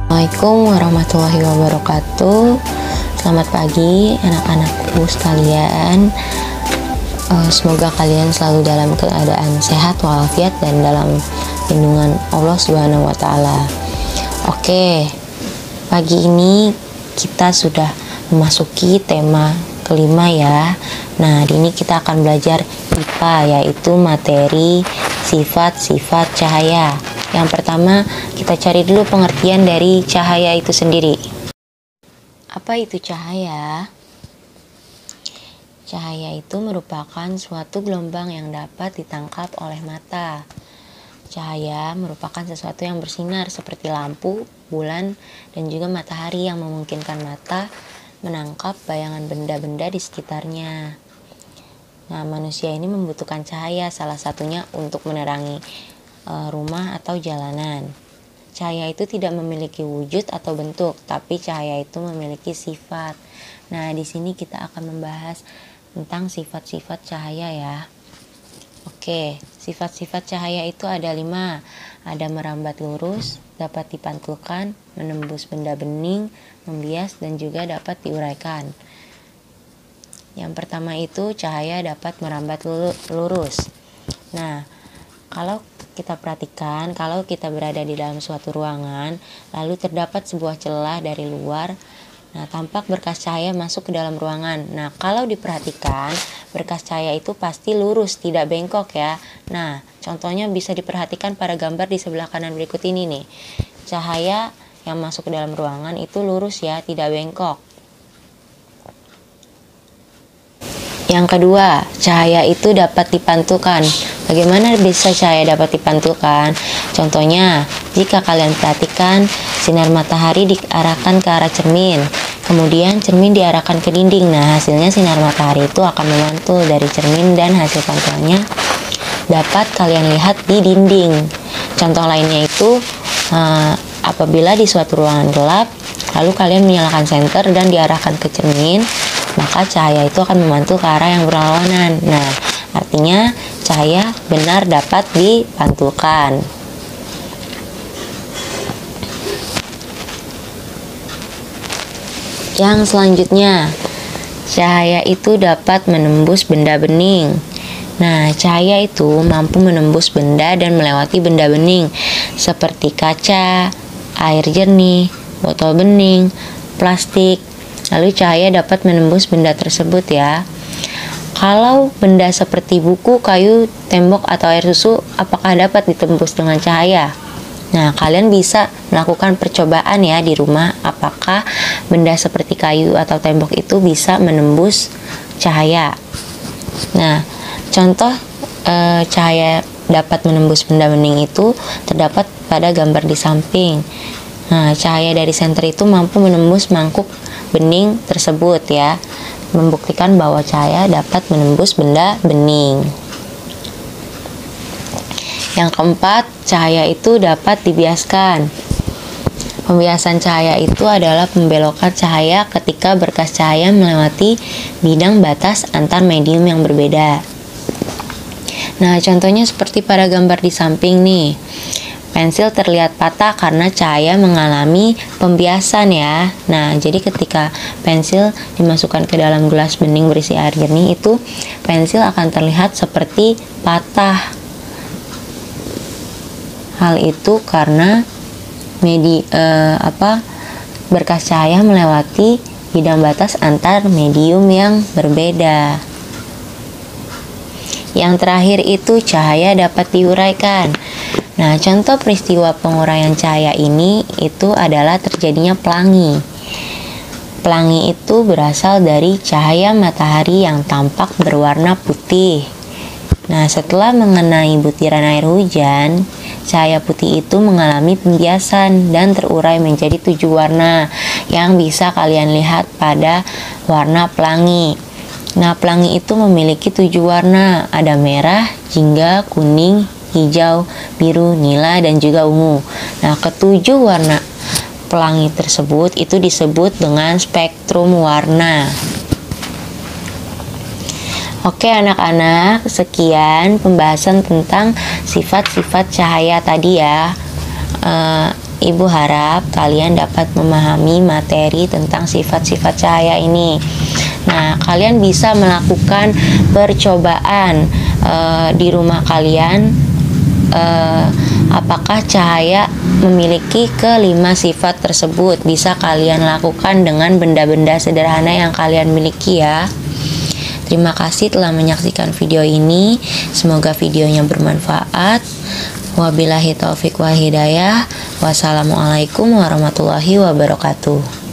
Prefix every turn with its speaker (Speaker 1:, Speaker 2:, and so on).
Speaker 1: Assalamualaikum warahmatullahi wabarakatuh. Selamat pagi anak-anakku sekalian. Semoga kalian selalu dalam keadaan sehat walafiat dan dalam lindungan Allah Subhanahu wa taala. Oke. Pagi ini kita sudah memasuki tema kelima ya. Nah, hari ini kita akan belajar IPA, yaitu materi sifat-sifat cahaya. Yang pertama, kita cari dulu pengertian dari cahaya itu sendiri. Apa itu cahaya? Cahaya itu merupakan suatu gelombang yang dapat ditangkap oleh mata. Cahaya merupakan sesuatu yang bersinar seperti lampu, bulan, dan juga matahari yang memungkinkan mata menangkap bayangan benda-benda di sekitarnya. Nah, manusia ini membutuhkan cahaya, salah satunya untuk menerangi rumah atau jalanan. Cahaya itu tidak memiliki wujud atau bentuk, tapi cahaya itu memiliki sifat. Nah, di sini kita akan membahas tentang sifat-sifat cahaya ya. Oke, sifat-sifat cahaya itu ada 5. Ada merambat lurus, dapat dipantulkan, menembus benda bening, membias, dan juga dapat diuraikan. Yang pertama itu cahaya dapat merambat lurus. Nah, kalau kita perhatikan, kalau kita berada di dalam suatu ruangan, lalu terdapat sebuah celah dari luar, nah tampak berkas cahaya masuk ke dalam ruangan. Nah, kalau diperhatikan, berkas cahaya itu pasti lurus, tidak bengkok ya. Nah, contohnya bisa diperhatikan pada gambar di sebelah kanan berikut ini nih. Cahaya yang masuk ke dalam ruangan itu lurus ya, tidak bengkok. Yang kedua, cahaya itu dapat dipantulkan. Bagaimana bisa cahaya dapat dipantulkan? Contohnya, jika kalian perhatikan, sinar matahari diarahkan ke arah cermin, kemudian cermin diarahkan ke dinding. Nah, hasilnya sinar matahari itu akan memantul dari cermin dan hasil pantulannya dapat kalian lihat di dinding. Contoh lainnya itu, apabila di suatu ruangan gelap, lalu kalian menyalakan senter dan diarahkan ke cermin, maka cahaya itu akan memantul ke arah yang berlawanan. Nah, artinya cahaya benar dapat dipantulkan. Yang selanjutnya, cahaya itu dapat menembus benda bening. Nah, cahaya itu mampu menembus benda dan melewati benda bening seperti kaca, air jernih, botol bening, plastik. Lalu cahaya dapat menembus benda tersebut ya. Kalau benda seperti buku, kayu, tembok, atau air susu, apakah dapat ditembus dengan cahaya? Nah, kalian bisa melakukan percobaan ya di rumah, apakah benda seperti kayu atau tembok itu bisa menembus cahaya. Nah, contoh cahaya dapat menembus benda bening itu terdapat pada gambar di samping. Nah, cahaya dari senter itu mampu menembus mangkuk bening tersebut ya, membuktikan bahwa cahaya dapat menembus benda bening. Yang keempat, cahaya itu dapat dibiaskan. Pembiasan cahaya itu adalah pembelokan cahaya ketika berkas cahaya melewati bidang batas antar medium yang berbeda. Nah, contohnya seperti pada gambar di samping nih. Pensil terlihat patah karena cahaya mengalami pembiasan ya. Nah, jadi ketika pensil dimasukkan ke dalam gelas bening berisi air jernih, itu pensil akan terlihat seperti patah. Hal itu karena berkas cahaya melewati bidang batas antar medium yang berbeda. Yang terakhir itu cahaya dapat diuraikan. Nah, contoh peristiwa penguraian cahaya ini itu adalah terjadinya pelangi. Pelangi itu berasal dari cahaya matahari yang tampak berwarna putih. Nah, setelah mengenai butiran air hujan, cahaya putih itu mengalami pembiasan dan terurai menjadi 7 warna yang bisa kalian lihat pada warna pelangi. Nah, pelangi itu memiliki 7 warna, ada merah, jingga, kuning, hijau, biru, nila, dan juga ungu. Nah, ketujuh warna pelangi tersebut itu disebut dengan spektrum warna. Oke anak-anak, sekian pembahasan tentang sifat-sifat cahaya tadi ya. Ibu harap kalian dapat memahami materi tentang sifat-sifat cahaya ini. Nah, kalian bisa melakukan percobaan di rumah kalian. Apakah cahaya memiliki kelima sifat tersebut? Bisa kalian lakukan dengan benda-benda sederhana yang kalian miliki ya. Terima kasih telah menyaksikan video ini. Semoga videonya bermanfaat. Wabillahi taufik wal hidayah. Wassalamualaikum warahmatullahi wabarakatuh.